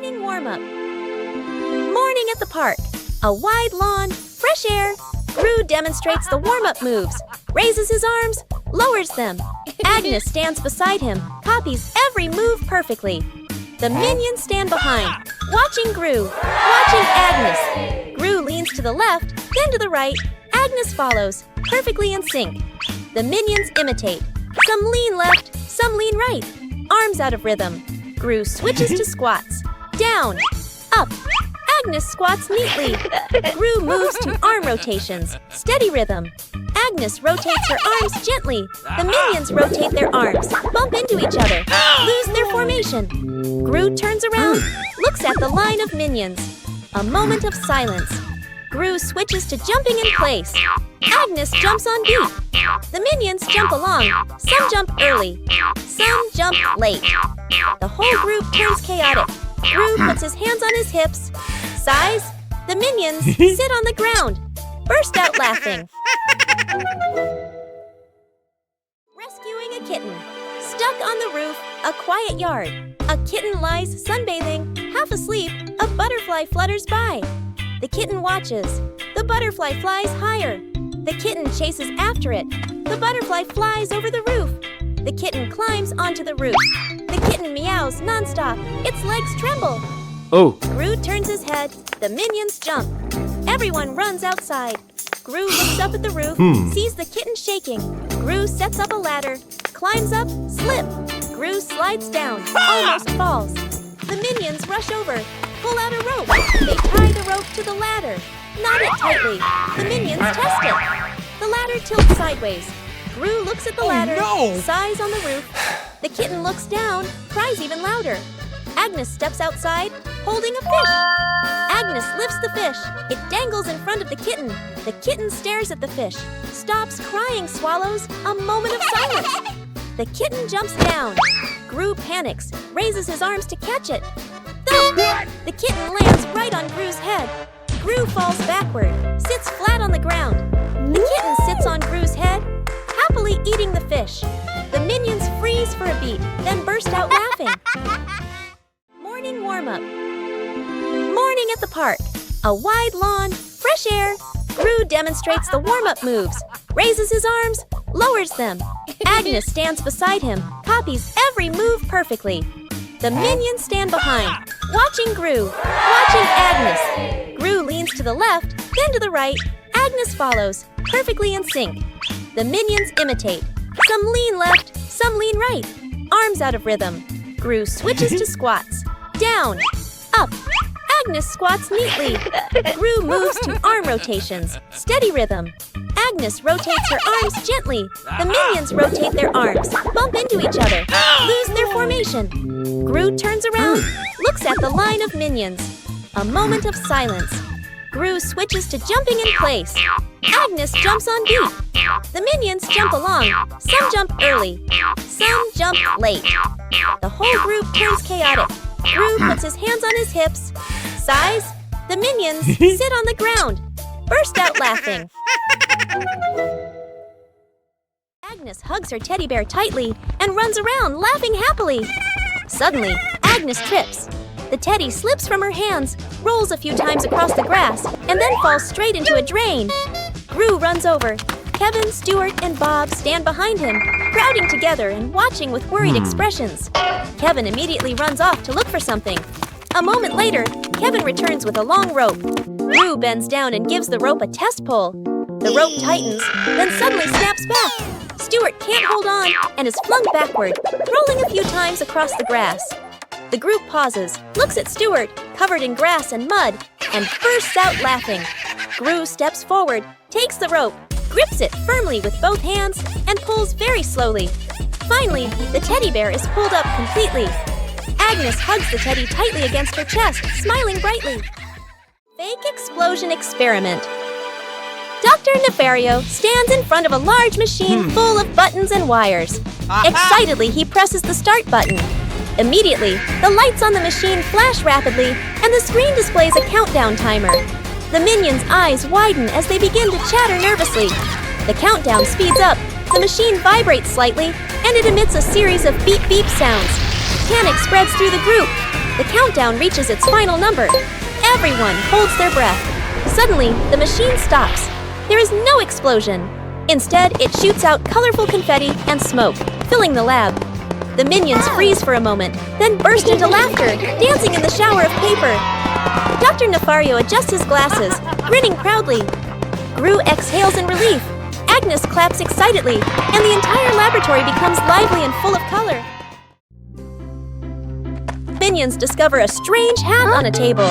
Morning warm-up. Morning at the park. A wide lawn, fresh air. Gru demonstrates the warm-up moves, raises his arms, lowers them. Agnes stands beside him, copies every move perfectly. The minions stand behind, watching Gru, watching Agnes. Gru leans to the left, then to the right. Agnes follows, perfectly in sync. The minions imitate. Some lean left, some lean right. Arms out of rhythm. Gru switches to squats. Down, up. Agnes squats neatly. Gru moves to arm rotations. Steady rhythm. Agnes rotates her arms gently. The minions rotate their arms, bump into each other, lose their formation. Gru turns around, looks at the line of minions. A moment of silence. Gru switches to jumping in place. Agnes jumps on beat. The minions jump along. Some jump early. Some jump late. The whole group turns chaotic. Gru puts his hands on his hips. Sighs. The minions sit on the ground. Burst out laughing. Rescuing a kitten. Stuck on the roof, a quiet yard. A kitten lies sunbathing, half asleep. A butterfly flutters by. The kitten watches. The butterfly flies higher. The kitten chases after it. The butterfly flies over the roof. The kitten climbs onto the roof. The kitten meows nonstop. Its legs tremble. Oh! Gru turns his head. The minions jump. Everyone runs outside. Gru looks up at the roof, sees the kitten shaking. Gru sets up a ladder, climbs up, slip. Gru slides down, almost falls. The minions rush over, pull out a rope. They tie the rope to the ladder, knot it tightly. The minions test it. The ladder tilts sideways. Gru looks at the ladder, sighs on the roof. The kitten looks down, cries even louder. Agnes steps outside, holding a fish. Agnes lifts the fish. It dangles in front of the kitten. The kitten stares at the fish, stops crying, swallows. A moment of silence. The kitten jumps down. Gru panics, raises his arms to catch it. Thump! The kitten lands right on Gru's head. Gru falls backward, sits flat on the ground. The kitten sits on Gru's head, happily eating the fish. The minions freeze for a beat, then burst out laughing. Morning warm-up. Morning at the park. A wide lawn, fresh air. Gru demonstrates the warm-up moves, raises his arms, lowers them. Agnes stands beside him, copies every move perfectly. The minions stand behind, watching Gru, watching Agnes. Gru leans to the left, then to the right. Agnes follows, perfectly in sync. The minions imitate. Some lean left, some lean right. Arms out of rhythm. Gru switches to squats. Down, up. Agnes squats neatly. Gru moves to arm rotations. Steady rhythm. Agnes rotates her arms gently. The minions rotate their arms, bump into each other, lose their formation. Gru turns around, looks at the line of minions. A moment of silence. Gru switches to jumping in place. Agnes jumps on beat. The minions jump along. Some jump early. Some jump late. The whole group turns chaotic. Gru puts his hands on his hips. Sighs. The minions sit on the ground. Burst out laughing. Agnes hugs her teddy bear tightly and runs around laughing happily. Suddenly, Agnes trips. The teddy slips from her hands, rolls a few times across the grass, and then falls straight into a drain. Gru runs over. Kevin, Stuart, and Bob stand behind him, crowding together and watching with worried expressions. Kevin immediately runs off to look for something. A moment later, Kevin returns with a long rope. Gru bends down and gives the rope a test pull. The rope tightens, then suddenly snaps back. Stuart can't hold on and is flung backward, rolling a few times across the grass. The group pauses, looks at Stuart, covered in grass and mud, and bursts out laughing. Gru steps forward, takes the rope, grips it firmly with both hands, and pulls very slowly. Finally, the teddy bear is pulled up completely. Agnes hugs the teddy tightly against her chest, smiling brightly. Fake explosion experiment. Dr. Nefario stands in front of a large machine full of buttons and wires. Excitedly, he presses the start button. Immediately, the lights on the machine flash rapidly, and the screen displays a countdown timer. The minions' eyes widen as they begin to chatter nervously. The countdown speeds up, the machine vibrates slightly, and it emits a series of beep-beep sounds. Panic spreads through the group. The countdown reaches its final number. Everyone holds their breath. Suddenly, the machine stops. There is no explosion. Instead, it shoots out colorful confetti and smoke, filling the lab. The minions freeze for a moment, then burst into laughter, dancing in the shower of paper. Dr. Nefario adjusts his glasses, grinning proudly. Gru exhales in relief. Agnes claps excitedly, and the entire laboratory becomes lively and full of color. Minions discover a strange hat on a table.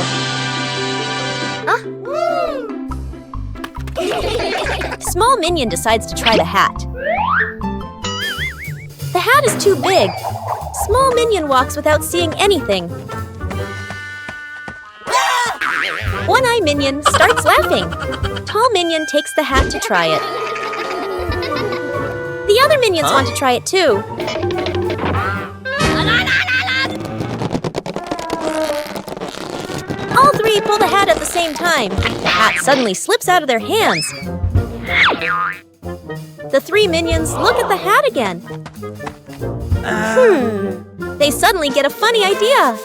Small minion decides to try the hat. The hat is too big. Small minion walks without seeing anything. One-eye minion starts laughing. Tall minion takes the hat to try it. The other minions want to try it too. All three pull the hat at the same time. The hat suddenly slips out of their hands. The three minions look at the hat again. They suddenly get a funny idea.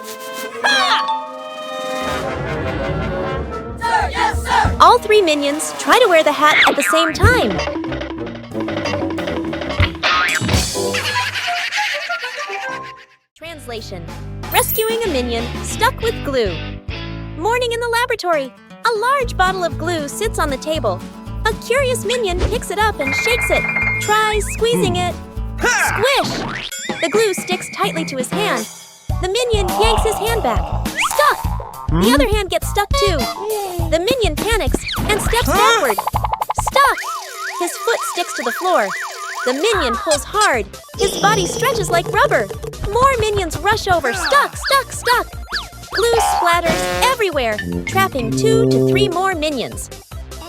Sir, yes, sir! All three minions try to wear the hat at the same time. Translation: rescuing a minion stuck with glue. Morning in the laboratory. A large bottle of glue sits on the table. A curious minion picks it up and shakes it. Tries squeezing it. Squish! The glue sticks tightly to his hand. The minion yanks his hand back. Stuck! The other hand gets stuck too. The minion panics and steps backward. Stuck! His foot sticks to the floor. The minion pulls hard. His body stretches like rubber. More minions rush over. Stuck, stuck, stuck. Glue splatters everywhere, trapping 2 to 3 more minions.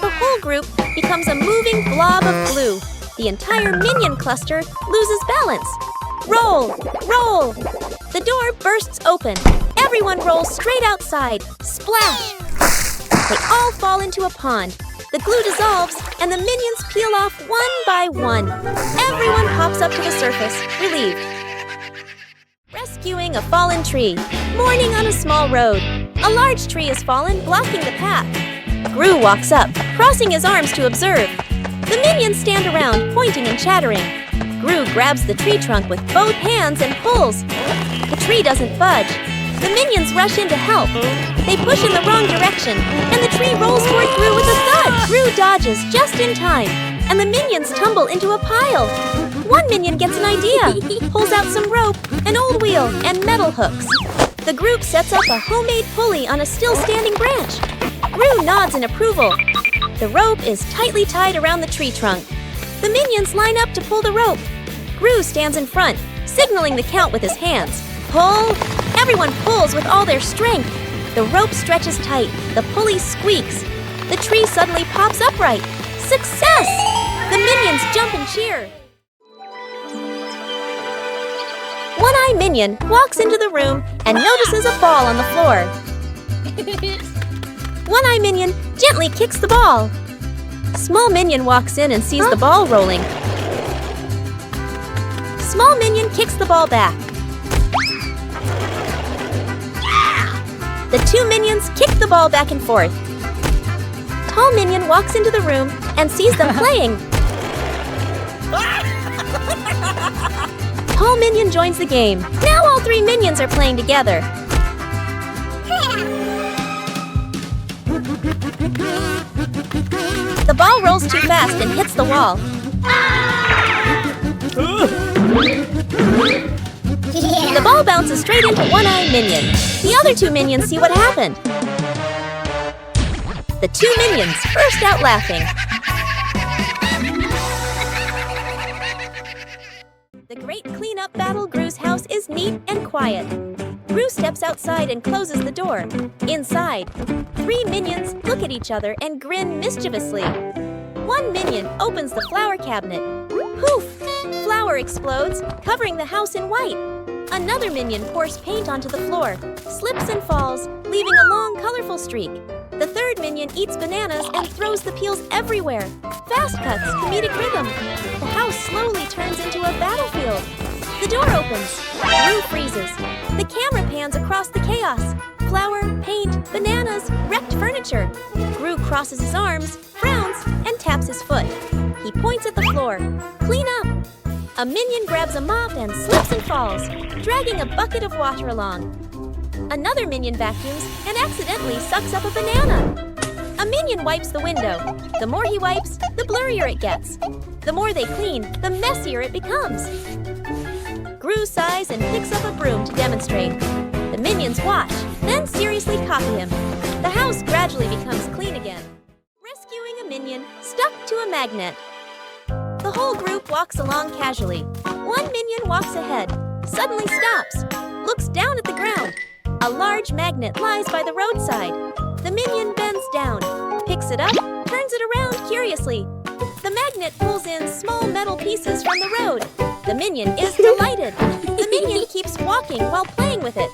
The whole group becomes a moving blob of glue. The entire minion cluster loses balance. Roll! Roll! The door bursts open. Everyone rolls straight outside. Splash! They all fall into a pond. The glue dissolves, and the minions peel off one by one. Everyone hops up to the surface, relieved. Rescuing a fallen tree. Morning on a small road. A large tree has fallen, blocking the path. Gru walks up, crossing his arms to observe. The minions stand around, pointing and chattering. Gru grabs the tree trunk with both hands and pulls. The tree doesn't budge. The minions rush in to help. They push in the wrong direction, and the tree rolls toward Gru with a thud. Gru dodges just in time, and the minions tumble into a pile. One minion gets an idea, pulls out some rope, an old wheel, and metal hooks. The group sets up a homemade pulley on a still-standing branch. Gru nods in approval. The rope is tightly tied around the tree trunk. The minions line up to pull the rope. Gru stands in front, signaling the count with his hands. Pull! Everyone pulls with all their strength. The rope stretches tight. The pulley squeaks. The tree suddenly pops upright. Success! The minions jump and cheer. One-eye minion walks into the room and notices a ball on the floor. One-eye minion gently kicks the ball. Small minion walks in and sees the ball rolling. Small minion kicks the ball back. The two minions kick the ball back and forth. Tall minion walks into the room and sees them playing. Tall minion joins the game. Now all three minions are playing together. The ball rolls too fast and hits the wall. The ball bounces straight into One-Eye Minion. The other two minions see what happened. The two minions burst out laughing. The great cleanup battle Gru's house is neat and quiet. Gru steps outside and closes the door. Inside, three minions look at each other and grin mischievously. One minion opens the flower cabinet. Poof! Flour explodes, covering the house in white. Another minion pours paint onto the floor, slips and falls, leaving a long, colorful streak. The third minion eats bananas and throws the peels everywhere. Fast cuts, comedic rhythm. The house slowly turns into a battlefield. The door opens. Gru freezes. The camera pans across the chaos. Flour, paint, bananas, wrecked furniture. Gru crosses his arms, frowns, and taps his foot. He points at the floor. Clean up! A minion grabs a mop and slips and falls, dragging a bucket of water along. Another minion vacuums and accidentally sucks up a banana. A minion wipes the window. The more he wipes, the blurrier it gets. The more they clean, the messier it becomes. Gru sighs and picks up a broom to demonstrate. The minions watch, then seriously copy him. The house gradually becomes clean again. Rescuing a minion stuck to a magnet. The whole group walks along casually. One minion walks ahead, suddenly stops, looks down at the ground. A large magnet lies by the roadside. The minion bends down, picks it up, turns it around curiously. The magnet pulls in small metal pieces from the road. The minion is delighted. The minion keeps walking while playing with it.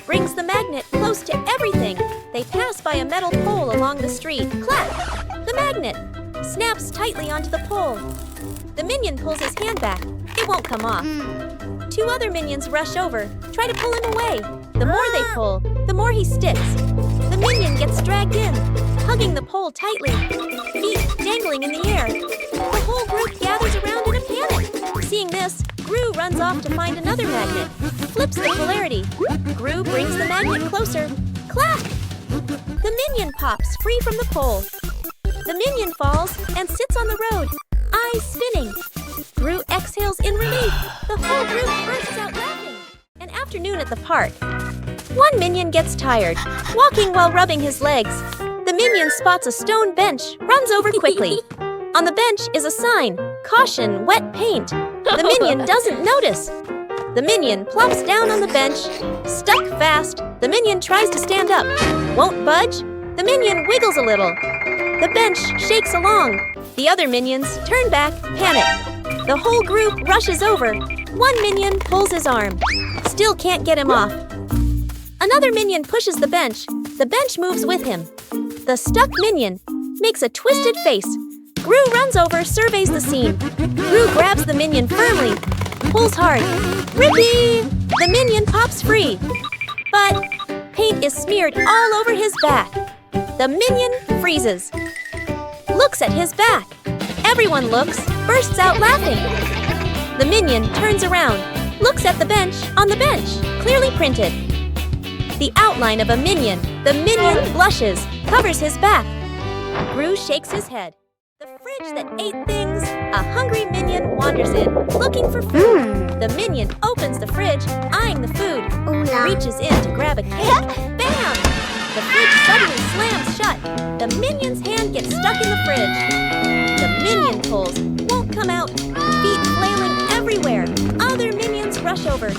Brings the magnet close to everything. They pass by a metal pole along the street. Clap! The magnet snaps tightly onto the pole. The minion pulls his hand back. It won't come off. Two other minions rush over, try to pull him away. The more they pull, the more he sticks. The minion gets dragged in, hugging the pole tightly, feet dangling in the air. The whole group gathers around in a panic. Seeing this, Gru runs off to find another magnet, flips the polarity. Gru brings the magnet closer. Clap! The minion pops free from the pole. The minion falls and sits on the road, eyes spinning. Gru exhales in relief. The whole group bursts out laughing. An afternoon at the park. One minion gets tired, walking while rubbing his legs. The minion spots a stone bench, runs over quickly. On the bench is a sign, "Caution, wet paint." The minion doesn't notice. The minion plops down on the bench, stuck fast. The minion tries to stand up, won't budge. The minion wiggles a little. The bench shakes along. The other minions turn back, panic. The whole group rushes over. One minion pulls his arm. Still can't get him off. Another minion pushes the bench. The bench moves with him. The stuck minion makes a twisted face. Gru runs over, surveys the scene. Gru grabs the minion firmly, pulls hard. Rippee! The minion pops free. But paint is smeared all over his back. The minion freezes. Looks at his back. Everyone looks, bursts out laughing. The minion turns around, looks at the bench on the bench, clearly printed. The outline of a minion. The minion blushes, covers his back. Gru shakes his head. The fridge that ate things. A hungry minion wanders in, looking for food. The minion opens the fridge, eyeing the food. Reaches in to grab a cake. Bam! The fridge suddenly slams shut. The minion's hand gets stuck in the fridge. The minion pulls, won't come out. Feet flailing everywhere. Other minions rush over,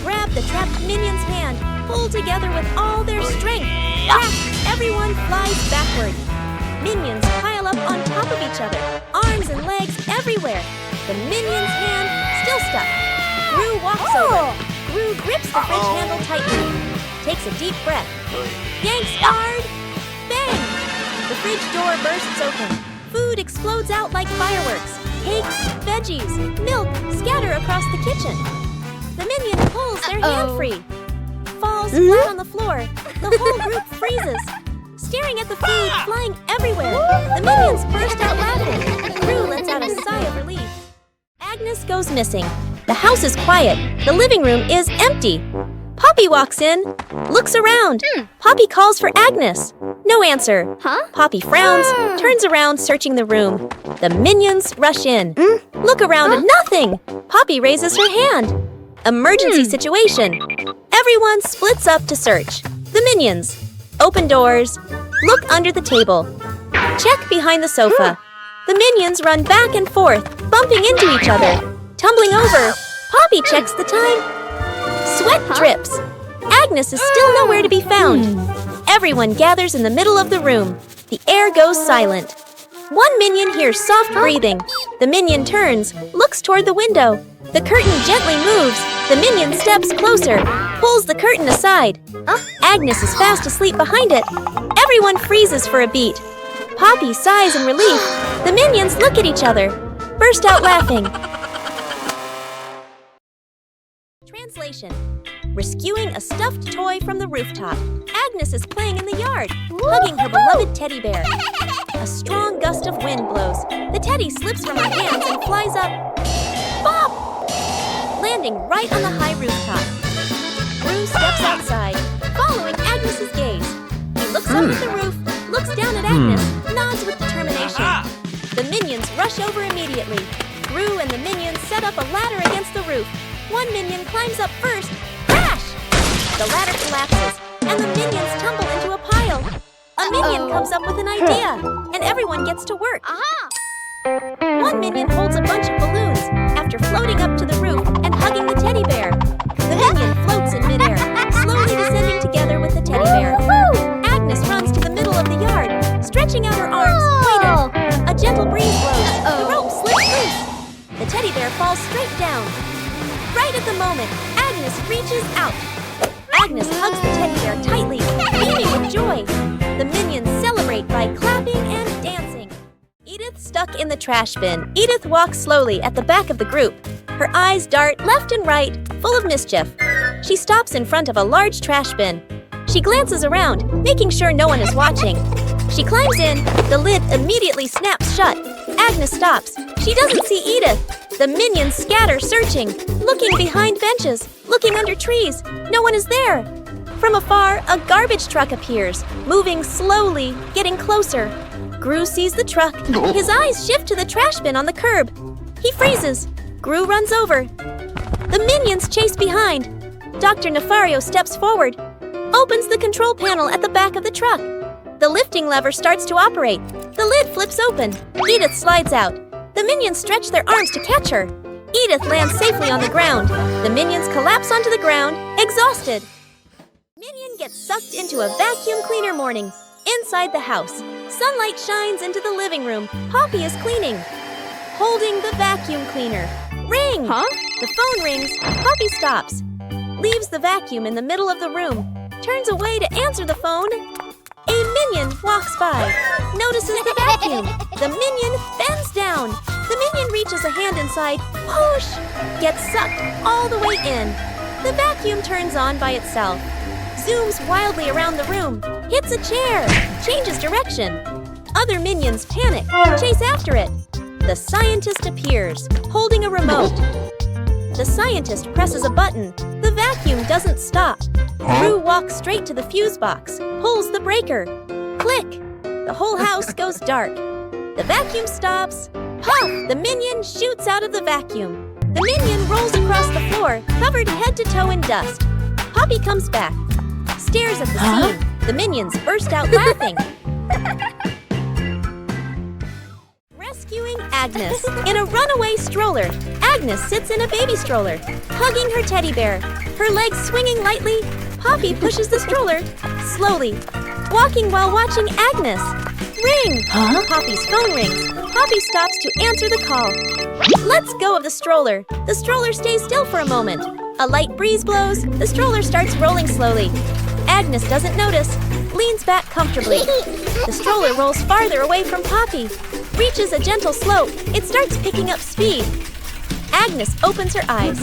grab the trapped minion's hand, pull together with all their strength. Crack! Everyone flies backward. Minions pile up on top of each other, arms and legs everywhere. The minion's hand still stuck. Gru walks over. Gru grips the fridge handle tightly, takes a deep breath, yanks hard. Bang! The fridge door bursts open. Food explodes out like fireworks. Cakes, veggies, milk scatter across the kitchen. The minion pulls their hand free, falls flat on the floor. The whole group freezes, staring at the food flying everywhere. The minions burst out laughing. Gru lets out a sigh of relief. Agnes goes missing. The house is quiet. The living room is empty. Poppy walks in, looks around. Poppy calls for Agnes. No answer. Poppy frowns, turns around, searching the room. The minions rush in. Look around and nothing. Poppy raises her hand. Emergency situation. Everyone splits up to search. The minions. Open doors. Look under the table. Check behind the sofa. The minions run back and forth, bumping into each other. Tumbling over. Poppy checks the time. Sweat drips. Agnes is still nowhere to be found. Everyone gathers in the middle of the room. The air goes silent. One minion hears soft breathing. The minion turns, looks toward the window. The curtain gently moves. The minion steps closer, pulls the curtain aside. Agnes is fast asleep behind it. Everyone freezes for a beat. Poppy sighs in relief. The minions look at each other, burst out laughing. Isolation. Rescuing a stuffed toy from the rooftop. Agnes is playing in the yard, hugging her beloved teddy bear. A strong gust of wind blows. The teddy slips from her hands and flies up. Bop! Landing right on the high rooftop. Gru steps outside, following Agnes's gaze. He looks up at the roof, looks down at Agnes, nods with determination. The minions rush over immediately. Gru and the minions set up a ladder against the roof. One minion climbs up first. Crash! The ladder collapses, and the minions tumble into a pile. A minion comes up with an idea, and everyone gets to work. One minion holds a bunch of balloons after floating up to the roof and hugging the teddy bear. The minion floats in midair, slowly descending together with the teddy bear. Agnes runs to the middle of the yard, stretching out her arms, waiting. A gentle breeze blows. The rope slips loose. The teddy bear falls straight down. Right at the moment, Agnes reaches out. Agnes hugs the teddy bear tightly, beaming with joy. The minions celebrate by clapping and dancing. Edith stuck in the trash bin. Edith walks slowly at the back of the group. Her eyes dart left and right, full of mischief. She stops in front of a large trash bin. She glances around, making sure no one is watching. She climbs in. The lid immediately snaps shut. Agnes stops. She doesn't see Edith. The minions scatter, searching, looking behind benches, looking under trees. No one is there. From afar, a garbage truck appears, moving slowly, getting closer. Gru sees the truck. His eyes shift to the trash bin on the curb. He freezes. Gru runs over. The minions chase behind. Dr. Nefario steps forward, opens the control panel at the back of the truck. The lifting lever starts to operate. The lid flips open. Edith slides out. The minions stretch their arms to catch her. Edith lands safely on the ground. The minions collapse onto the ground, exhausted. Minion gets sucked into a vacuum cleaner morning. Inside the house, sunlight shines into the living room. Poppy is cleaning, holding the vacuum cleaner. Ring! The phone rings. Poppy stops, leaves the vacuum in the middle of the room, turns away to answer the phone. A minion walks by, notices the vacuum. The minion bends down. The minion reaches a hand inside, whoosh, gets sucked all the way in. The vacuum turns on by itself, zooms wildly around the room, hits a chair, changes direction. Other minions panic, chase after it. The scientist appears, holding a remote. The scientist presses a button. The vacuum doesn't stop. Gru walks straight to the fuse box, pulls the breaker. Click! The whole house goes dark. The vacuum stops. Puff! The minion shoots out of the vacuum. The minion rolls across the floor, covered head to toe in dust. Poppy comes back, stares at the scene. The minions burst out laughing. Rescuing Agnes. In a runaway stroller, Agnes sits in a baby stroller, hugging her teddy bear. Her legs swinging lightly, Poppy pushes the stroller slowly, walking while watching Agnes. Ring! Poppy's phone rings. Poppy stops to answer the call. Let's go of the stroller. The stroller stays still for a moment. A light breeze blows. The stroller starts rolling slowly. Agnes doesn't notice, leans back comfortably. The stroller rolls farther away from Poppy, reaches a gentle slope. It starts picking up speed. Agnes opens her eyes,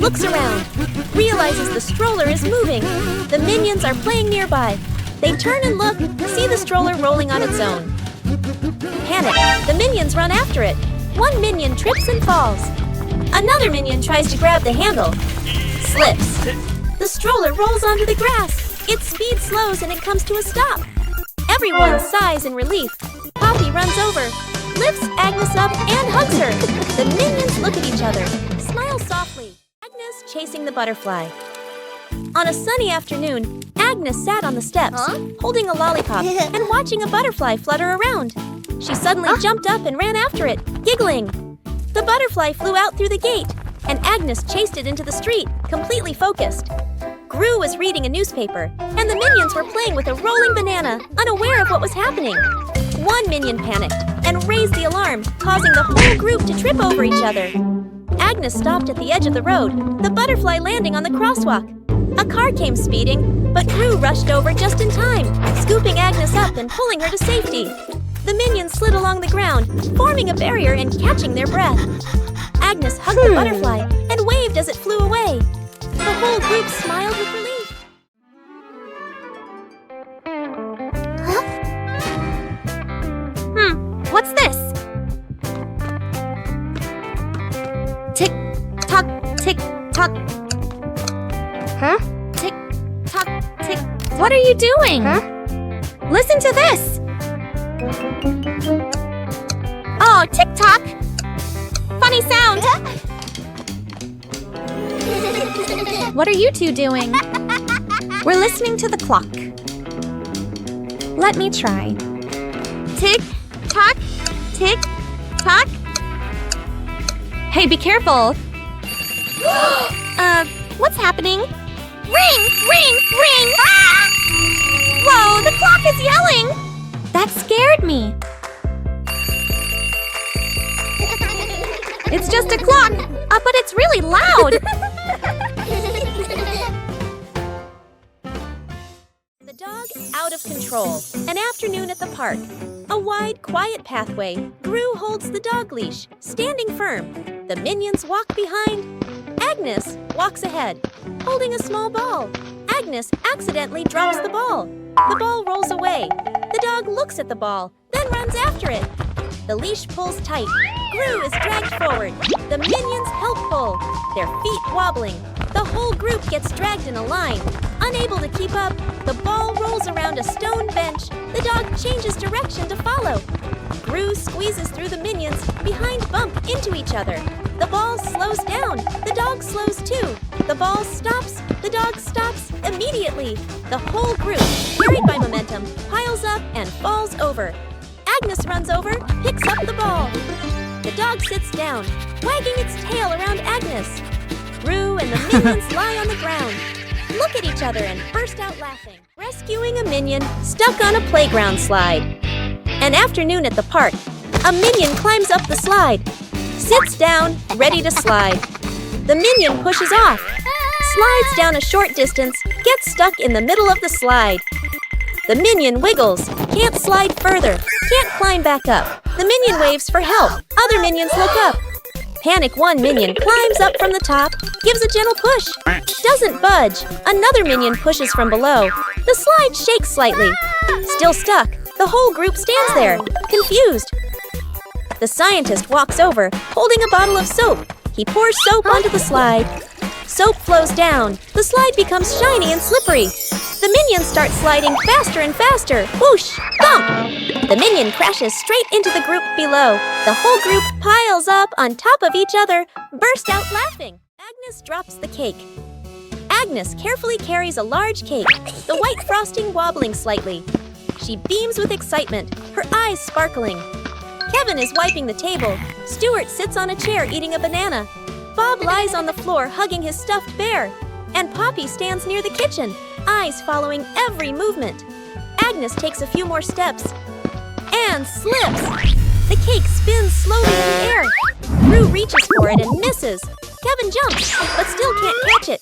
looks around, realizes the stroller is moving. The minions are playing nearby. They turn and look, see the stroller rolling on its own. Panic, the minions run after it. One minion trips and falls. Another minion tries to grab the handle, slips. The stroller rolls onto the grass. Its speed slows and it comes to a stop. Everyone sighs in relief. Poppy runs over, lifts Agnes up and hugs her. The minions look at each other, smile softly. Agnes chasing the butterfly. On a sunny afternoon, Agnes sat on the steps, holding a lollipop and watching a butterfly flutter around. She suddenly jumped up and ran after it, giggling. The butterfly flew out through the gate, and Agnes chased it into the street, completely focused. Gru was reading a newspaper, and the minions were playing with a rolling banana, unaware of what was happening. One minion panicked and raised the alarm, causing the whole group to trip over each other. Agnes stopped at the edge of the road, the butterfly landing on the crosswalk. A car came speeding, but Gru rushed over just in time, scooping Agnes up and pulling her to safety. The minions slid along the ground, forming a barrier and catching their breath. Agnes hugged the butterfly and waved as it flew away. The whole group smiled with relief. Huh? What's this? Tick tock, tick tock. Huh? Tick tock, tick. What are you doing? Huh? Listen to this. Oh, tick tock. Funny sound. What are you two doing? We're listening to the clock. Let me try. Tick tock, tick tock. Hey, be careful. What's happening? Ring, ring, ring! Ah! Whoa, the clock is yelling! That scared me. It's just a clock, but it's really loud. The dog out of control. An afternoon at the park. A wide, quiet pathway. Gru holds the dog leash, standing firm. The minions walk behind. Agnes walks ahead, holding a small ball. Agnes accidentally drops the ball. The ball rolls away. The dog looks at the ball, then runs after it. The leash pulls tight. Gru is dragged forward. The minions help pull, their feet wobbling. The whole group gets dragged in a line. Unable to keep up, the ball rolls around a stone bench. The dog changes direction to follow. Gru squeezes through the minions. Behind bump into each other. The ball slows down. The dog slows too. The ball stops. The dog stops immediately. The whole group, carried by momentum, piles up and falls over. Agnes runs over, picks up the ball. The dog sits down, wagging its tail around Agnes. Gru and the minions lie on the ground, look at each other and burst out laughing. Rescuing a minion stuck on a playground slide. An afternoon at the park. A minion climbs up the slide, sits down, ready to slide. The minion pushes off, slides down a short distance, gets stuck in the middle of the slide. The minion wiggles, can't slide further, can't climb back up. The minion waves for help. Other minions look up. Panic one minion climbs up from the top, gives a gentle push. Doesn't budge. Another minion pushes from below. The slide shakes slightly. Still stuck. The whole group stands there, confused. The scientist walks over, holding a bottle of soap. He pours soap onto the slide. Soap flows down. The slide becomes shiny and slippery. The minions start sliding faster and faster. Whoosh! Bump! The minion crashes straight into the group below. The whole group piles up on top of each other, burst out laughing. Agnes drops the cake. Agnes carefully carries a large cake, the white frosting wobbling slightly. She beams with excitement, her eyes sparkling. Kevin is wiping the table. Stuart sits on a chair eating a banana. Bob lies on the floor hugging his stuffed bear. And Poppy stands near the kitchen, eyes following every movement. Agnes takes a few more steps and slips. The cake spins slowly in the air. Gru reaches for it and misses. Kevin jumps, but still can't catch it.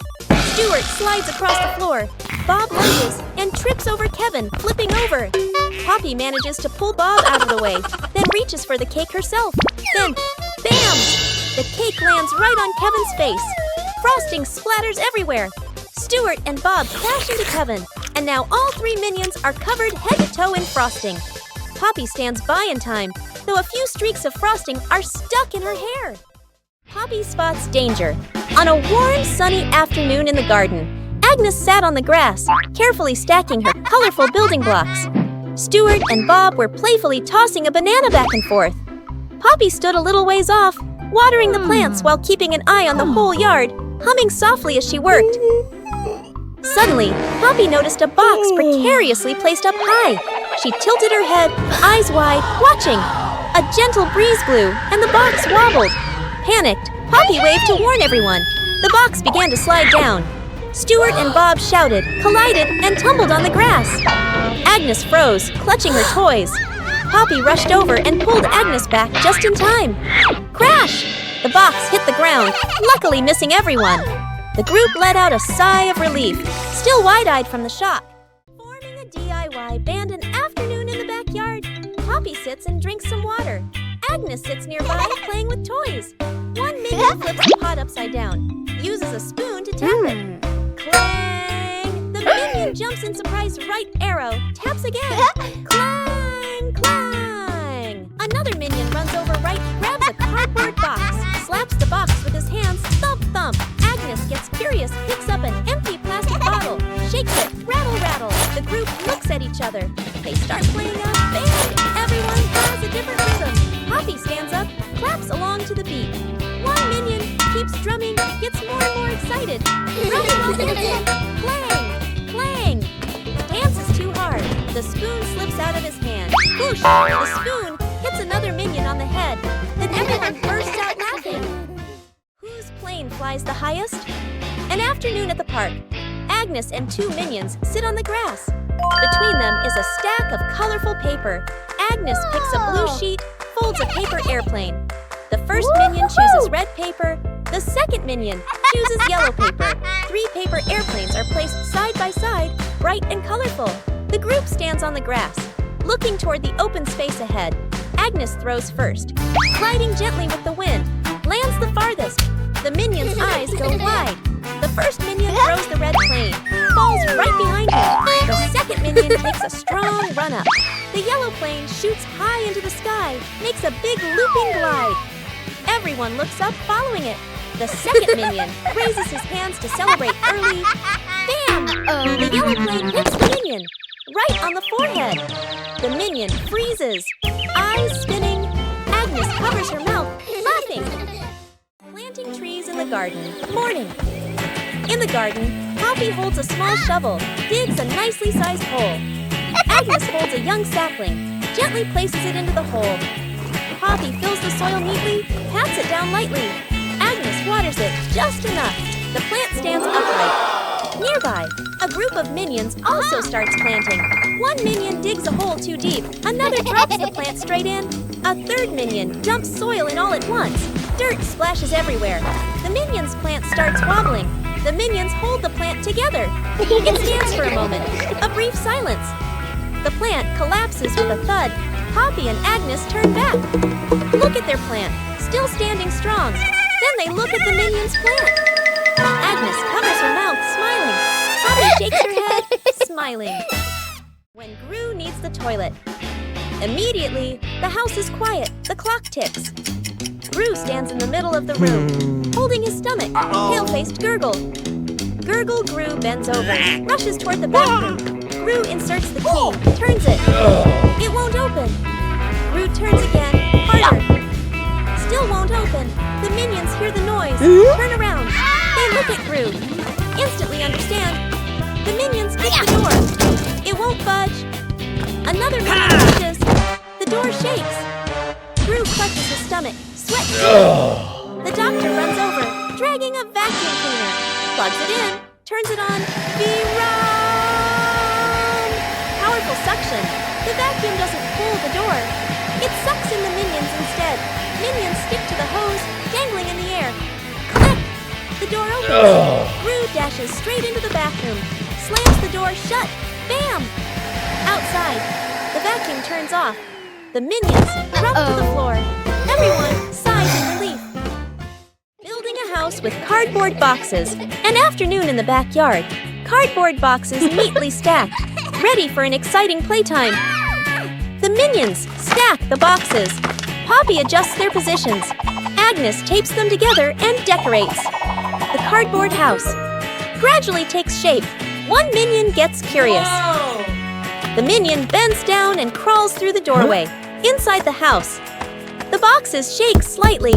Stuart slides across the floor. Bob lunges and trips over Kevin, flipping over. Poppy manages to pull Bob out of the way, then reaches for the cake herself. Then, bam! The cake lands right on Kevin's face. Frosting splatters everywhere. Stuart and Bob crash into Kevin, and now all three minions are covered head to toe in frosting. Poppy stands by in time, though a few streaks of frosting are stuck in her hair. Poppy spots danger. On a warm, sunny afternoon in the garden, Agnes sat on the grass, carefully stacking her colorful building blocks. Stuart and Bob were playfully tossing a banana back and forth. Poppy stood a little ways off, watering the plants while keeping an eye on the whole yard, humming softly as she worked. Suddenly, Poppy noticed a box precariously placed up high. She tilted her head, eyes wide, watching. A gentle breeze blew, and the box wobbled. Panicked, Poppy waved to warn everyone. The box began to slide down. Stuart and Bob shouted, collided, and tumbled on the grass. Agnes froze, clutching her toys. Poppy rushed over and pulled Agnes back just in time. Crash! The box hit the ground, luckily missing everyone. The group let out a sigh of relief, still wide-eyed from the shock. Forming a DIY band an afternoon in the backyard, Poppy sits and drinks some water. Agnes sits nearby playing with toys. One minion flips the pot upside down, uses a spoon to tap it. Clang! The minion jumps in surprise right arrow, taps again. Clang! Clang! Another minion runs over right, grabs a cardboard box, slaps the box with his hands, thump thump. Agnes gets curious, picks up an empty plastic bottle, shakes it, rattle rattle. The group looks at each other. They start playing a band. Everyone has a different rhythm. Poppy stands up, claps along to the beat. One minion keeps drumming, gets more and more excited. Drumming while dancing. Clang! Clang! Dance is too hard. The spoon slips out of his hand. Whoosh! The spoon hits another minion on the head. Then everyone bursts out laughing. Whose plane flies the highest? An afternoon at the park. Agnes and two minions sit on the grass. Between them is a stack of colorful paper. Agnes picks a blue sheet, folds a paper airplane. The first minion chooses red paper. The second minion chooses yellow paper. 3 paper airplanes are placed side by side, bright and colorful. The group stands on the grass, looking toward the open space ahead. Agnes throws first, gliding gently with the wind, lands the farthest. The minion's eyes go wide. The first minion throws the red plane, falls right behind him. The second minion takes a strong run up. The yellow plane shoots high into the sky, makes a big looping glide. Everyone looks up following it. The second minion raises his hands to celebrate early. Bam! The yellow plane hits the minion, right on the forehead. The minion freezes, eyes spinning. Agnes covers her mouth, laughing. Planting trees in the garden. Morning. In the garden, Poppy holds a small shovel, digs a nicely sized hole. Agnes holds a young sapling, gently places it into the hole. Poppy fills the soil neatly, pats it down lightly. Agnes waters it just enough. The plant stands upright. Nearby, a group of minions also starts planting. One minion digs a hole too deep. Another drops the plant straight in. A third minion dumps soil in all at once. Dirt splashes everywhere. The minion's plant starts wobbling. The minions hold the plant together. It stands for a moment. A brief silence. The plant collapses with a thud. Poppy and Agnes turn back. Look at their plant, still standing strong. Then they look at the minion's plant. Agnes covers her mouth, smiling. Poppy shakes her head, smiling. When Gru needs the toilet. Immediately, the house is quiet. The clock ticks. Gru stands in the middle of the room, holding his stomach, pale-faced Gurgle. Gurgle Gru bends over, rushes toward the bathroom. Gru inserts the key, turns it. It won't open. Gru turns again, harder. Still won't open. The minions hear the noise, turn around. They look at Gru, instantly understand. The minions kick the door. It won't budge. Another minion pushes. The door shakes. Gru clutches his stomach, sweat dripping. The doctor runs over, dragging a vacuum cleaner, plugs it in, turns it on. We run! Powerful suction. The vacuum doesn't pull the door. It sucks in the minions instead. Minions stick to the hose, dangling in the air. Click! The door opens. Gru dashes straight into the bathroom, slams the door shut. Bam! Outside, the vacuum turns off. The minions drop to the floor. Everyone sighs in relief. Building a house with cardboard boxes. An afternoon in the backyard. Cardboard boxes neatly stacked, ready for an exciting playtime. The minions stack the boxes. Poppy adjusts their positions. Agnes tapes them together and decorates. The cardboard house gradually takes shape. One minion gets curious. The minion bends down and crawls through the doorway. Inside the house, the boxes shake slightly.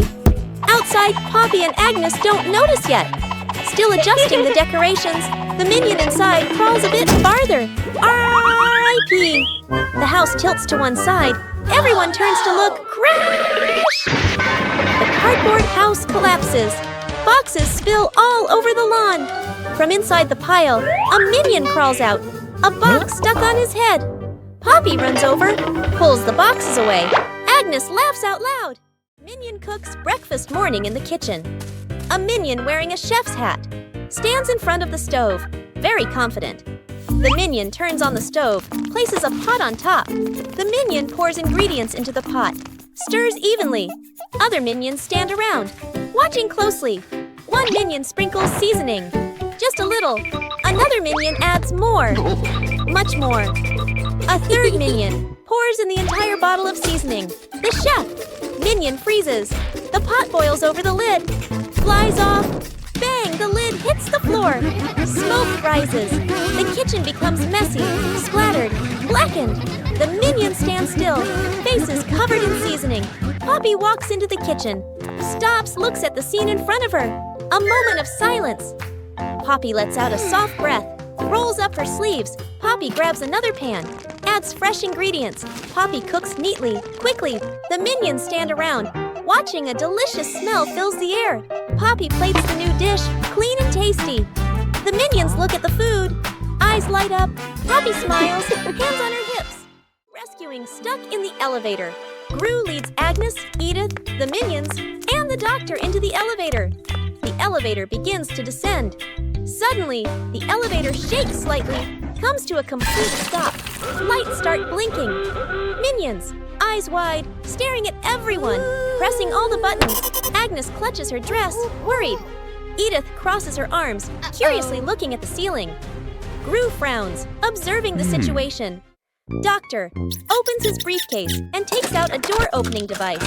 Outside, Poppy and Agnes don't notice yet. Still adjusting the decorations, the minion inside crawls a bit farther. R.I.P. The house tilts to one side. Everyone turns to look. Crash! The cardboard house collapses. Boxes spill all over the lawn. From inside the pile, a minion crawls out. A box stuck on his head. Poppy runs over, pulls the boxes away. Agnes laughs out loud. Minion cooks breakfast morning in the kitchen. A minion wearing a chef's hat stands in front of the stove, very confident. The minion turns on the stove, places a pot on top. The minion pours ingredients into the pot, stirs evenly. Other minions stand around. Watching closely. One minion sprinkles seasoning. Just a little. Another minion adds more. Much more. A third minion pours in the entire bottle of seasoning. The chef. Minion freezes. The pot boils over the lid. Flies off. Bang! The lid hits the floor. Smoke rises. The kitchen becomes messy, splattered, blackened. The minions stand still, faces covered in seasoning. Poppy walks into the kitchen, stops, looks at the scene in front of her. A moment of silence. Poppy lets out a soft breath, rolls up her sleeves. Poppy grabs another pan, adds fresh ingredients. Poppy cooks neatly, quickly. The minions stand around. Watching, a delicious smell fills the air. Poppy plates the new dish, clean and tasty. The minions look at the food. Eyes light up. Poppy smiles, hands on her hips. Rescuing stuck in the elevator. Gru leads Agnes, Edith, the minions, and the doctor into the elevator. The elevator begins to descend. Suddenly, the elevator shakes slightly, comes to a complete stop. Lights start blinking. Minions, eyes wide, staring at everyone, pressing all the buttons. Agnes clutches her dress, worried. Edith crosses her arms, curiously looking at the ceiling. Gru frowns, observing the situation. Doctor opens his briefcase and takes out a door-opening device.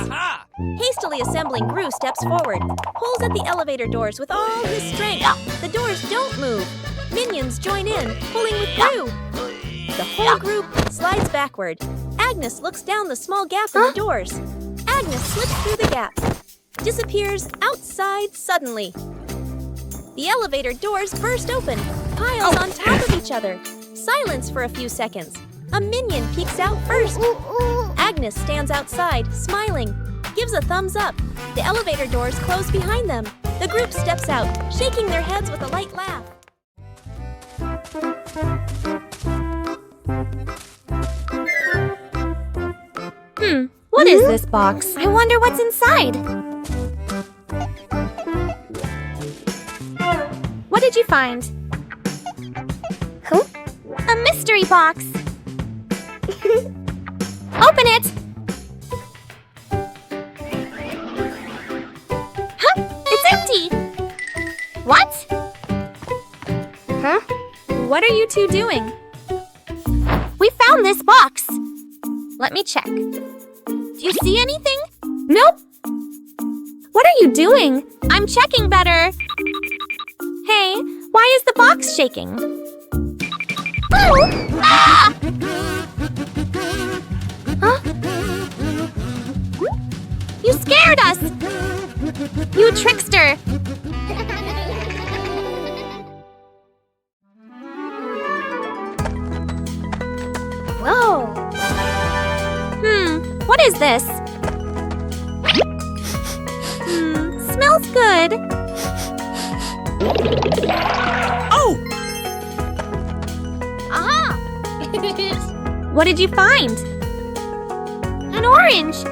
Hastily assembling, Gru steps forward, pulls at the elevator doors with all his strength. The doors don't move. Minions join in, pulling with Gru. The whole group slides backward. Agnes looks down the small gap in the doors. Agnes slips through the gap, disappears outside suddenly. The elevator doors burst open, piles on top of each other. Silence for a few seconds. A minion peeks out first. Agnes stands outside, smiling, gives a thumbs up. The elevator doors close behind them. The group steps out, shaking their heads with a light laugh. What is this box? I wonder what's inside. What did you find? A mystery box. Open it! It's empty! What? What are you two doing? We found this box. Let me check. Do you see anything? Nope. What are you doing? I'm checking better. Hey, why is the box shaking? Oh! Ah! Huh? You scared us! You trickster! Whoa! What is this? Smells good. Oh! Aha! What did you find? An orange.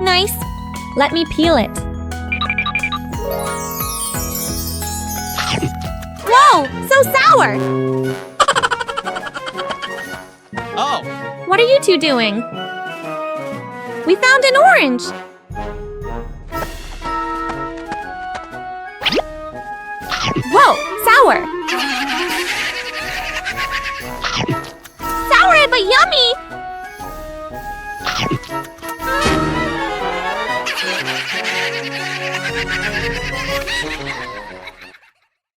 Nice. Let me peel it. Whoa, so sour. Oh! What are you two doing? We found an orange. Whoa, sour. Sour but yummy.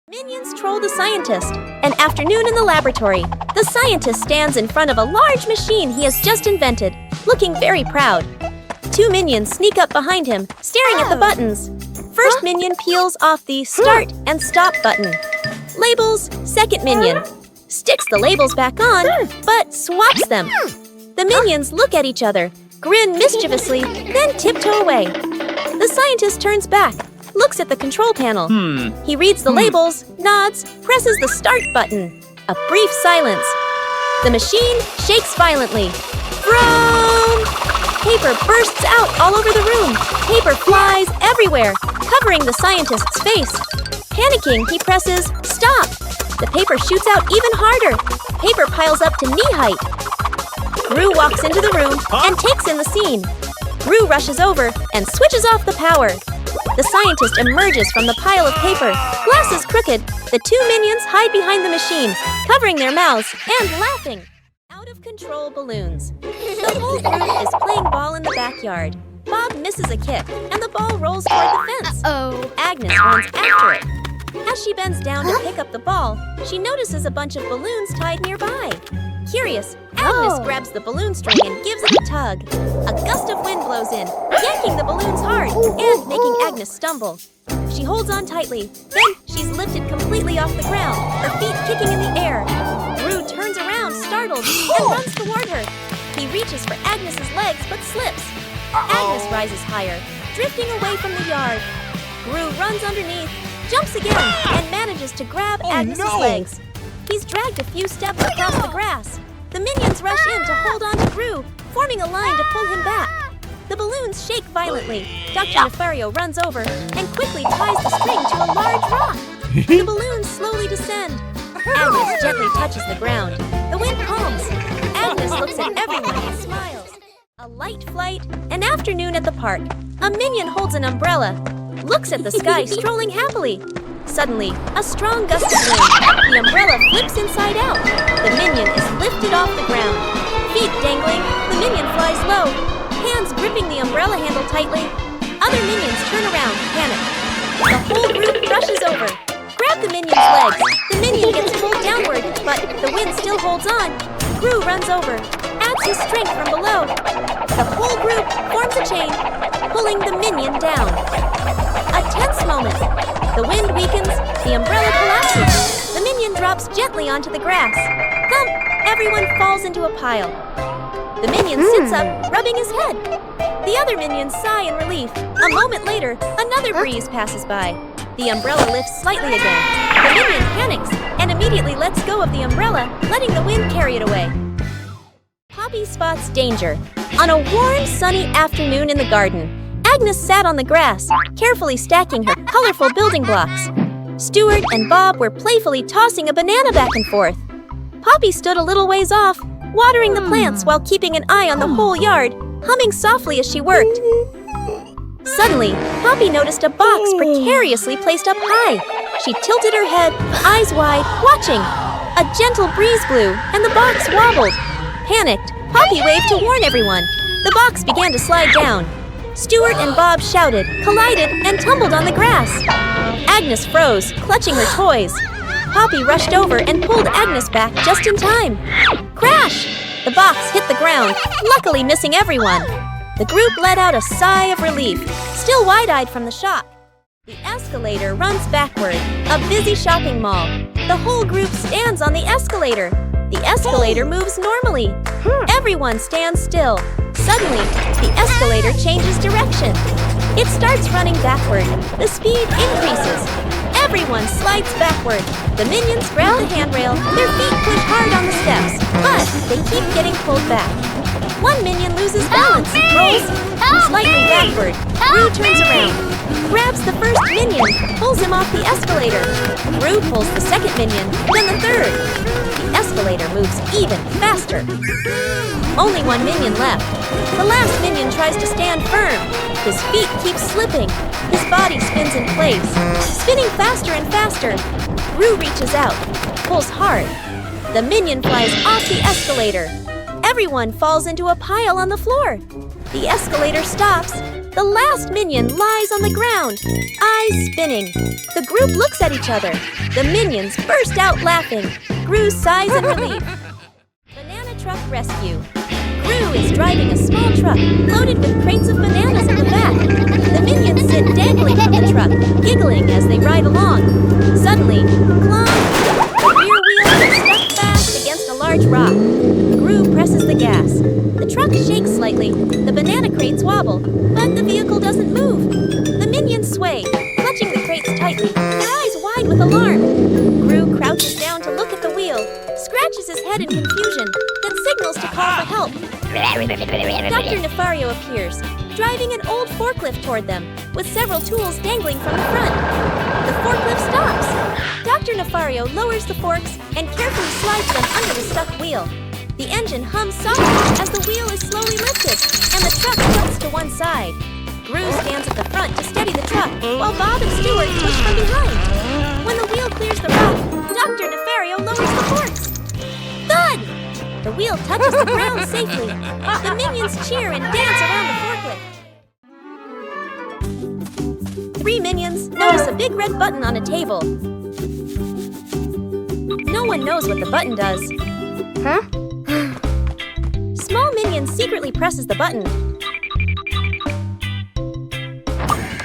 Minions troll the scientist. An afternoon in the laboratory. The scientist stands in front of a large machine he has just invented, looking very proud. Two minions sneak up behind him, staring at the buttons. First minion peels off the start and stop button. Labels, second minion. Sticks the labels back on, but swaps them. The minions look at each other, grin mischievously, then tiptoe away. The scientist turns back, looks at the control panel. He reads the labels, nods, presses the start button. A brief silence. The machine shakes violently. Vroom! Paper bursts out all over the room. Paper flies everywhere, covering the scientist's face. Panicking, he presses stop. The paper shoots out even harder. Paper piles up to knee height. Gru walks into the room and takes in the scene. Gru rushes over and switches off the power. The scientist emerges from the pile of paper. Glasses crooked, the two minions hide behind the machine, covering their mouths and laughing. Out of control balloons. The whole group is playing ball in the backyard. Bob misses a kick, and the ball rolls toward the fence. Agnes runs after it. As she bends down to pick up the ball, she notices a bunch of balloons tied nearby. Curious, Agnes grabs the balloon string and gives it a tug. A gust of wind blows in, yanking the balloons hard and making Agnes stumble. She holds on tightly, then she's lifted completely off the ground, her feet kicking in the air. Gru turns around, startled, and runs toward her. He reaches for Agnes's legs but slips. Agnes rises higher, drifting away from the yard. Gru runs underneath, jumps again, and manages to grab Agnes's legs. He's dragged a few steps across the grass. The minions rush in to hold on to Gru, forming a line to pull him back. The balloons shake violently. Dr. Nefario runs over and quickly ties the string to a large rock. The balloons slowly descend. Agnes gently touches the ground. The wind calms. Agnes looks at everyone and smiles. A light flight, an afternoon at the park. A minion holds an umbrella, looks at the sky strolling happily. Suddenly, a strong gust of wind. The umbrella flips inside out. The minion is lifted off the ground. Feet dangling, the minion flies low. Hands gripping the umbrella handle tightly. Other minions turn around, panic. The whole group rushes over. Grab the minion's legs. The minion gets pulled downward, but the wind still holds on. Gru runs over, adds his strength from below. The whole group forms a chain, pulling the minion down. A tense moment. The wind weakens, the umbrella collapses. The minion drops gently onto the grass. Thump! Everyone falls into a pile. The minion sits up, rubbing his head. The other minions sigh in relief. A moment later, another breeze passes by. The umbrella lifts slightly again. The minion panics and immediately lets go of the umbrella, letting the wind carry it away. Poppy spots danger. On a warm, sunny afternoon in the garden, Agnes sat on the grass, carefully stacking her colorful building blocks. Stuart and Bob were playfully tossing a banana back and forth. Poppy stood a little ways off, watering the plants while keeping an eye on the whole yard, humming softly as she worked. Suddenly, Poppy noticed a box precariously placed up high. She tilted her head, eyes wide, watching. A gentle breeze blew, and the box wobbled. Panicked, Poppy waved to warn everyone. The box began to slide down. Stuart and Bob shouted, collided, and tumbled on the grass. Agnes froze, clutching her toys. Poppy rushed over and pulled Agnes back just in time. Crash! The box hit the ground, luckily missing everyone. The group let out a sigh of relief, still wide-eyed from the shock. The escalator runs backward, a busy shopping mall. The whole group stands on the escalator. The escalator moves normally. Everyone stands still. Suddenly, the escalator changes direction. It starts running backward. The speed increases. Everyone slides backward. The minions grab the handrail. Their feet push hard on the steps, but they keep getting pulled back. One minion loses balance, rolls slightly backward. Gru turns around, grabs the first minion, pulls him off the escalator. Gru pulls the second minion, then the third. The escalator moves even faster. Only one minion left. The last minion tries to stand firm. His feet keep slipping. His body spins in place, spinning faster and faster. Gru reaches out, pulls hard. The minion flies off the escalator. Everyone falls into a pile on the floor. The escalator stops. The last minion lies on the ground, eyes spinning. The group looks at each other. The minions burst out laughing. Gru sighs in relief. Banana Truck Rescue. Gru is driving a small truck loaded with crates of bananas in the back. The minions sit dangling from the truck, giggling as they ride along. Suddenly, clunk! The rear wheel is stuck fast against a large rock. Gru presses the gas. The truck shakes slightly. The banana crates wobble, but the vehicle doesn't move. The minions sway, clutching the crates tightly, their eyes wide with alarm. Gru crouches down to look at the wheel, scratches his head in confusion, then signals to call for help. Dr. Nefario appears, driving an old forklift toward them, with several tools dangling from the front. The forklift stops. Dr. Nefario lowers the forks and carefully slides them under the stuck wheel. The engine hums softly as the wheel is slowly lifted, and the truck tilts to one side. Gru stands at the front to steady the truck, while Bob and Stuart push from behind. When the wheel clears the rock, Dr. Nefario lowers the forks. Thud! The wheel touches the ground safely. The minions cheer and dance around the forklift. 3 minions notice a big red button on a table. No one knows what the button does. Huh? Small minion secretly presses the button.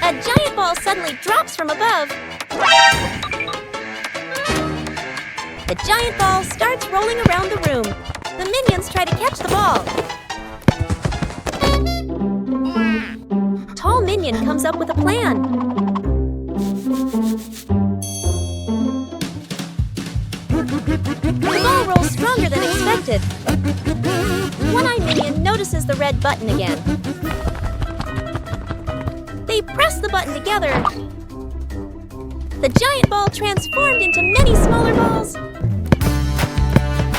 A giant ball suddenly drops from above. The giant ball starts rolling around the room. The minions try to catch the ball. Tall minion comes up with a plan. The ball rolls stronger than expected. One-Eye Minion notices the red button again. They press the button together. The giant ball transformed into many smaller balls.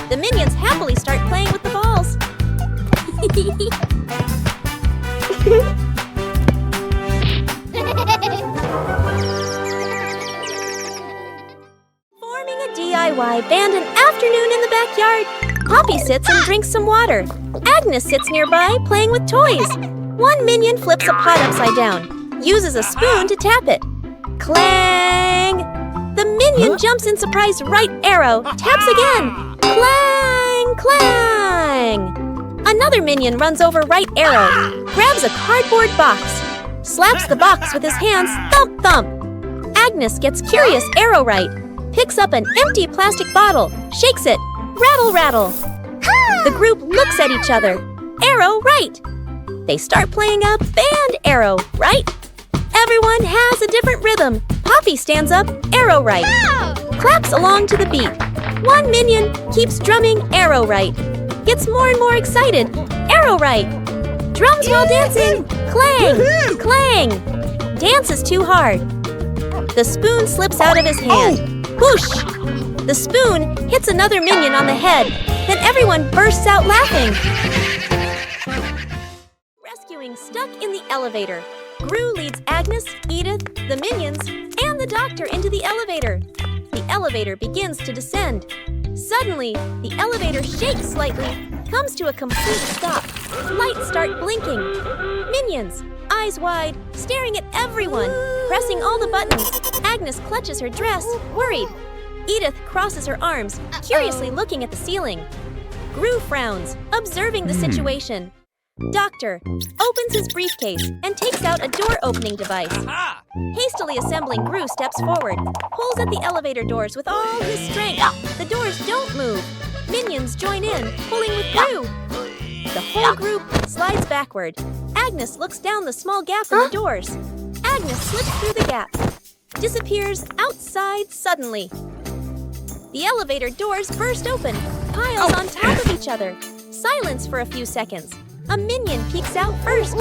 The minions happily start playing with the balls. Forming a DIY band an afternoon in the backyard. Poppy sits and drinks some water. Agnes sits nearby playing with toys. One minion flips a pot upside down, uses a spoon to tap it. Clang! The minion jumps in surprise right arrow, taps again. Clang! Clang! Another minion runs over right arrow, grabs a cardboard box, slaps the box with his hands, thump thump. Agnes gets curious arrow right, picks up an empty plastic bottle, shakes it, rattle rattle. The group looks at each other, arrow right. They start playing a band arrow right. Everyone has a different rhythm. Poppy stands up, arrow right. Claps along to the beat. One minion keeps drumming arrow right. Gets more and more excited, arrow right. Drums while dancing, clang, clang. Dances too hard. The spoon slips out of his hand. Whoosh! The spoon hits another minion on the head. Then everyone bursts out laughing. Rescuing stuck in the elevator. Gru leads Agnes, Edith, the minions, and the doctor into the elevator. The elevator begins to descend. Suddenly, the elevator shakes slightly, comes to a complete stop. Lights start blinking. Minions, eyes wide, staring at everyone, pressing all the buttons. Agnes clutches her dress, worried. Edith crosses her arms, curiously looking at the ceiling. Gru frowns, observing the situation. Doctor opens his briefcase and takes out a door-opening device. Hastily assembling, Gru steps forward, pulls at the elevator doors with all his strength. The doors don't move. Minions join in, pulling with Gru. The whole group slides backward. Agnes looks down the small gap in the doors. Agnes slips through the gap, disappears outside suddenly. The elevator doors burst open, piles on top of each other. Silence for a few seconds. A minion peeks out first.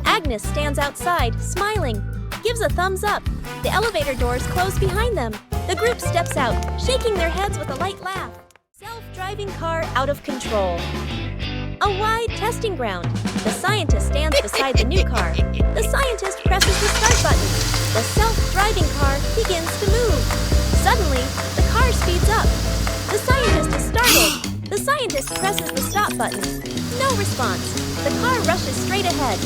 Agnes stands outside, smiling, gives a thumbs up. The elevator doors close behind them. The group steps out, shaking their heads with a light laugh. Self-driving car out of control. A wide testing ground. The scientist stands beside the new car. The scientist presses the start button. The self-driving car begins to move. Suddenly, the car speeds up. The scientist is startled. The scientist presses the stop button. No response. The car rushes straight ahead.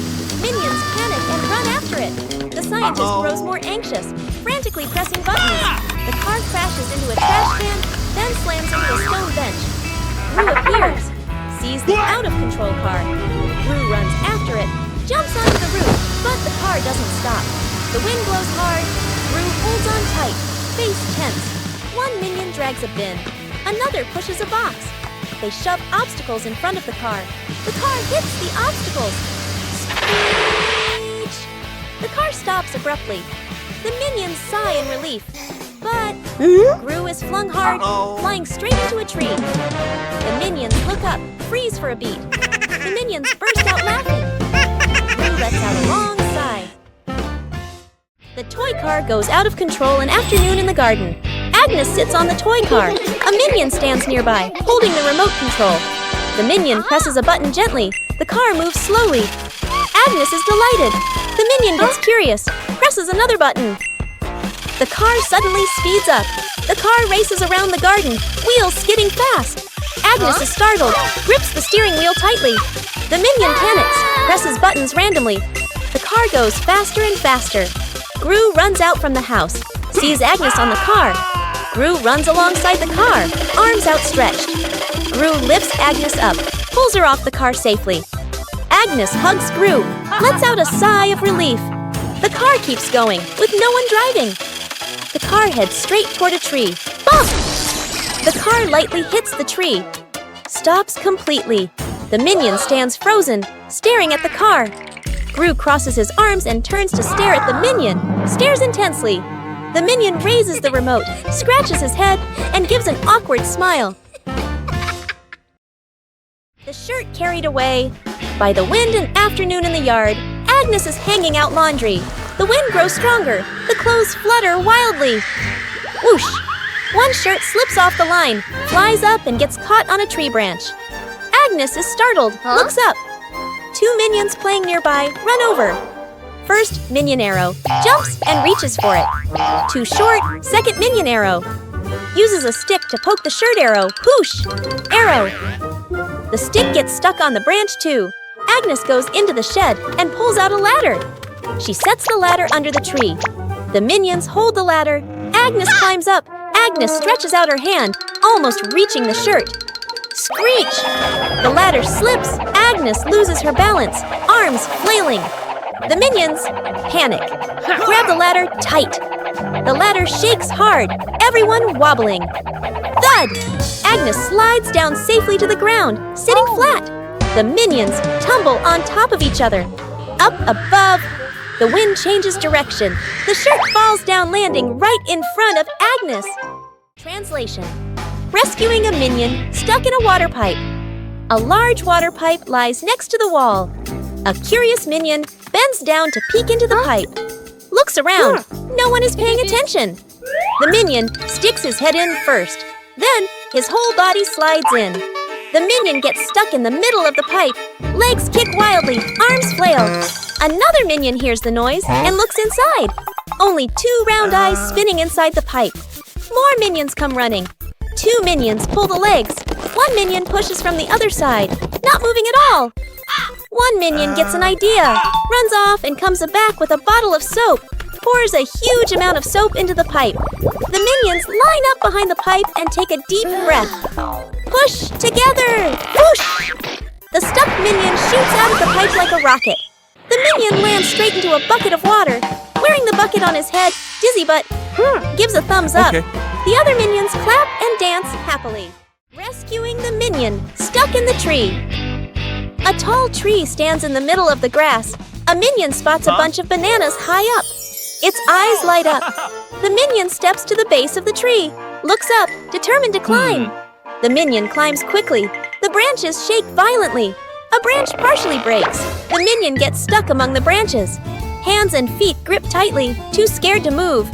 Minions panic and run after it. The scientist grows more anxious, frantically pressing buttons. The car crashes into a trash can, then slams into a stone bench. Gru appears, sees the out-of-control car. Gru runs after it, jumps onto the roof, but the car doesn't stop. The wind blows hard. Gru holds on tight, face tense. One minion drags a bin. Another pushes a box. They shove obstacles in front of the car. The car hits the obstacles. Screech! The car stops abruptly. The minions sigh in relief. But Gru is flung hard, flying straight into a tree. The minions look up, freeze for a beat. The minions burst out laughing. Gru lets out a long sigh. The toy car goes out of control an afternoon in the garden. Agnes sits on the toy car. A minion stands nearby, holding the remote control. The minion presses a button gently. The car moves slowly. Agnes is delighted. The minion gets curious, presses another button. The car suddenly speeds up. The car races around the garden, wheels skidding fast. Agnes is startled, grips the steering wheel tightly. The minion panics, presses buttons randomly. The car goes faster and faster. Gru runs out from the house, sees Agnes on the car. Gru runs alongside the car, arms outstretched. Gru lifts Agnes up, pulls her off the car safely. Agnes hugs Gru, lets out a sigh of relief. The car keeps going, with no one driving. The car heads straight toward a tree. Bump! The car lightly hits the tree. Stops completely. The minion stands frozen, staring at the car. Gru crosses his arms and turns to stare at the minion, stares intensely. The minion raises the remote, scratches his head, and gives an awkward smile. The shirt carried away. By the wind and afternoon in the yard, Agnes is hanging out laundry. The wind grows stronger. The clothes flutter wildly. Whoosh! One shirt slips off the line, flies up and gets caught on a tree branch. Agnes is startled, looks up. Two minions playing nearby run over. First minion arrow jumps and reaches for it. Too short, second minion arrow. Uses a stick to poke the shirt arrow. Whoosh! Arrow. The stick gets stuck on the branch too. Agnes goes into the shed and pulls out a ladder. She sets the ladder under the tree. The minions hold the ladder. Agnes climbs up. Agnes stretches out her hand, almost reaching the shirt. Screech! The ladder slips. Agnes loses her balance, arms flailing. The minions panic. Grab the ladder tight. The ladder shakes hard, everyone wobbling. Thud! Agnes slides down safely to the ground, sitting flat. The minions tumble on top of each other. Up above, the wind changes direction. The shirt falls down, landing right in front of Agnes. Translation: rescuing a minion stuck in a water pipe. A large water pipe lies next to the wall. A curious minion bends down to peek into the pipe. Looks around. No one is paying attention. The minion sticks his head in first. Then his whole body slides in. The minion gets stuck in the middle of the pipe. Legs kick wildly, arms flail. Another minion hears the noise and looks inside. Only two round eyes spinning inside the pipe. More minions come running. Two minions pull the legs. One minion pushes from the other side, not moving at all. One minion gets an idea, runs off and comes back with a bottle of soap, pours a huge amount of soap into the pipe. The minions line up behind the pipe and take a deep breath. Push together! Whoosh! The stuck minion shoots out of the pipe like a rocket. The minion lands straight into a bucket of water. Wearing the bucket on his head, dizzy but gives a thumbs up. Okay. The other minions clap and dance happily. Rescuing the minion stuck in the tree. A tall tree stands in the middle of the grass. A minion spots a bunch of bananas high up. Its eyes light up. The minion steps to the base of the tree, looks up, determined to climb. The minion climbs quickly. The branches shake violently. A branch partially breaks. The minion gets stuck among the branches. Hands and feet grip tightly, too scared to move.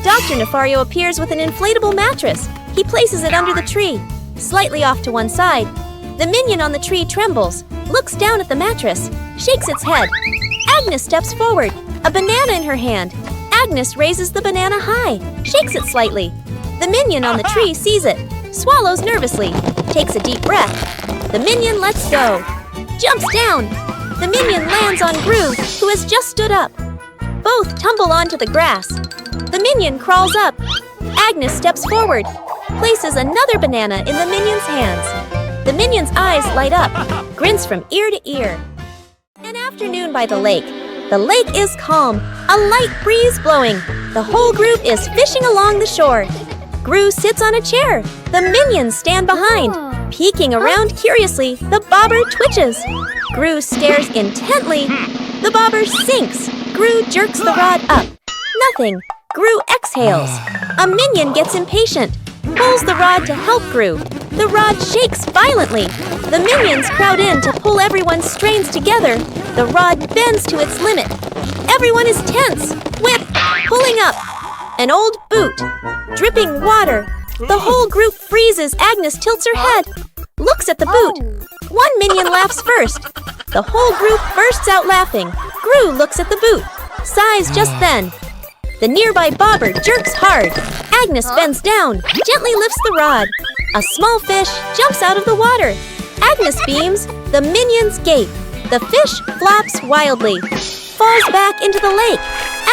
Dr. Nefario appears with an inflatable mattress. He places it under the tree, slightly off to one side. The minion on the tree trembles, looks down at the mattress, shakes its head. Agnes steps forward, a banana in her hand. Agnes raises the banana high, shakes it slightly. The minion on the tree sees it, swallows nervously, takes a deep breath. The minion lets go, jumps down. The minion lands on Gru, who has just stood up. Both tumble onto the grass. The minion crawls up. Agnes steps forward, places another banana in the minion's hands. The minion's eyes light up, grins from ear to ear. An afternoon by the lake. The lake is calm, a light breeze blowing. The whole group is fishing along the shore. Gru sits on a chair. The minions stand behind. Peeking around curiously, the bobber twitches. Gru stares intently. The bobber sinks. Gru jerks the rod up. Nothing. Gru exhales. A minion gets impatient, pulls the rod to help Gru. The rod shakes violently. The minions crowd in to pull everyone's strains together. The rod bends to its limit. Everyone is tense. Whip, pulling up. An old boot. Dripping water. The whole group freezes. Agnes tilts her head. looks at the boot. One minion laughs first. The whole group bursts out laughing. Gru looks at the boot, sighs just then. The nearby bobber jerks hard. Agnes bends down, gently lifts the rod. A small fish jumps out of the water. Agnes beams, the minions gape. The fish flaps wildly, falls back into the lake.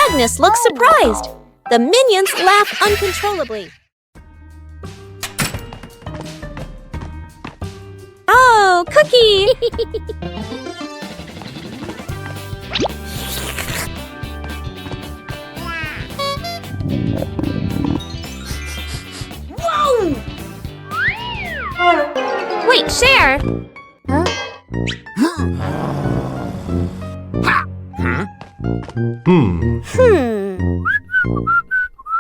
Agnes looks surprised. The minions laugh uncontrollably. Oh, Cookie! Whoa! Wait, Cher! Huh?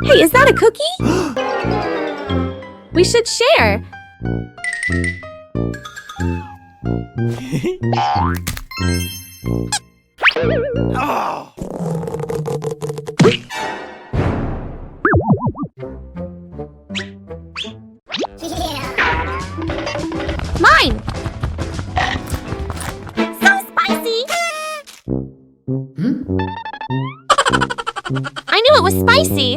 Hey, is that a cookie? We should share. Oh. Mine! So spicy! I knew it was spicy.